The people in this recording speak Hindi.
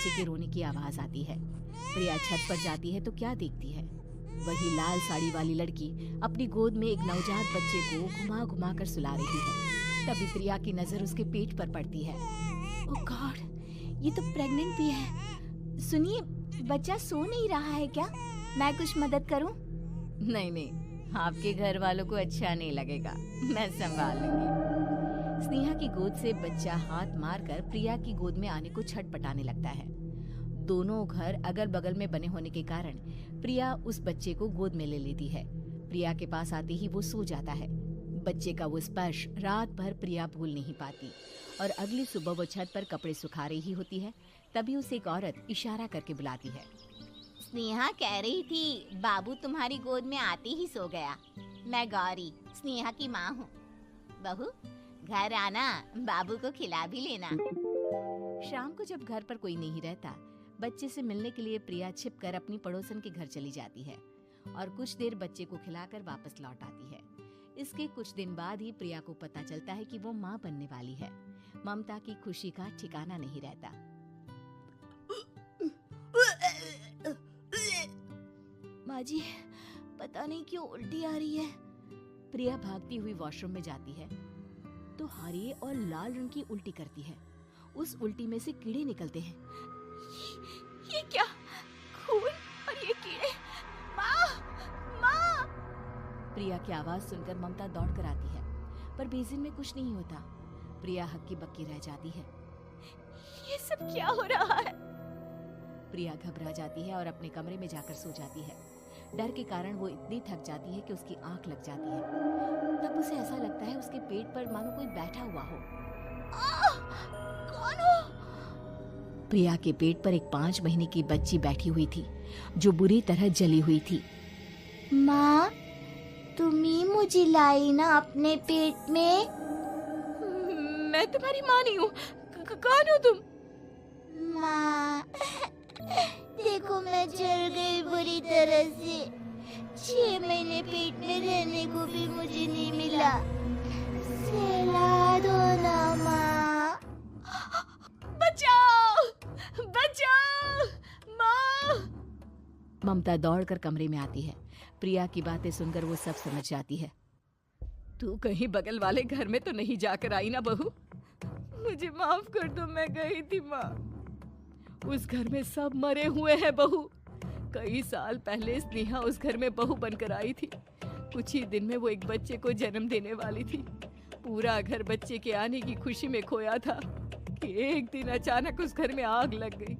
बच्चे के रोने की आवाज आती है। प्रिया छत पर जाती है तो क्या देखती है, वही लाल साड़ी वाली लड़की अपनी गोद में एक नवजात बच्चे को घुमा घुमा कर सुला रही है। तभी प्रिया की नजर उसके पेट पर पड़ती है। ओह गॉड, ये तो प्रेग्नेंट भी है। सुनिए, बच्चा सो नहीं रहा है क्या? मैं कुछ मदद करूं? नहीं, आपके घर वालों को अच्छा नहीं लगेगा, मैं संभाल लूंगी। स्नेहा की गोद से बच्चा हाथ मारकर प्रिया की गोद में आने को छटपटाने लगता है। दोनों घर अगल बगल में बने होने के कारण प्रिया उस बच्चे को गोद में ले लेती है। प्रिया के पास आते ही वो सो जाता है। बच्चे का वो स्पर्श रात भर प्रिया भूल नहीं पाती और अगली सुबह वो छत पर कपड़े सुखा रही होती है। तभी उसे एक औरत इशारा करके बुलाती है। स्नेहा कह रही थी बाबू तुम्हारी गोद में आते ही सो गया। मैं गौरी, स्नेहा की माँ हूँ। बहू, घर आना, बाबू को खिला भी लेना। शाम को जब घर पर कोई नहीं रहता, बच्चे से मिलने के लिए प्रिया छिपकर अपनी पड़ोसन के घर चली जाती है और कुछ देर बच्चे को खिलाकर वापस लौट आती है। इसके कुछ दिन बाद ही प्रिया को पता चलता है कि वो माँ बनने वाली है। ममता की खुशी का ठिकाना नहीं रहता। माँ जी, पता नहीं क्यों उल्टी आ रही है। प्रिया भागती हुई वॉशरूम में जाती है तो हरे और लाल रंग की उल्टी करती है। उस उल्टी में से कीड़े निकलते हैं। ये क्या? खून और ये कीड़े! माँ! माँ! प्रिया की आवाज सुनकर ममता दौड़ कर आती है, पर बेसिन में कुछ नहीं होता। प्रिया हक्की बक्की रह जाती है। ये सब क्या हो रहा है? प्रिया घबरा जाती है और अपने कमरे में जाकर सो जाती है। डर के कारण वो इतनी थक जाती है कि उसकी आंख लग जाती है। तब उसे ऐसा लगता है उसके पेट पर मानो कोई बैठा हुआ हो। कौन हो? प्रिया के पेट पर एक 5 महीने की बच्ची बैठी हुई थी जो बुरी तरह जली हुई थी। माँ, तुम ही मुझे लाई ना अपने पेट में? मैं तुम्हारी माँ नहीं हूँ। कौन हो तुम? माँ, देखो मैं जल गई बुरी तरह से। 6 महीने पेट में रहने को भी मुझे नहीं मिला। सहला दो ना माँ। बचाओ! बचाओ! माँ! ममता दौड़कर कमरे में आती है। प्रिया की बातें सुनकर वो सब समझ जाती है। तू कहीं बगल वाले घर में तो नहीं जाकर आई ना बहू? मुझे माफ कर दो, मैं गई थी माँ। उस घर में सब मरे हुए हैं बहू। कई साल पहले स्नेहा उस घर में बहू बनकर आई थी। कुछ ही दिन में वो एक बच्चे को जन्म देने वाली थी। पूरा घर बच्चे के आने की खुशी में खोया था कि एक दिन अचानक उस घर में आग लग गई।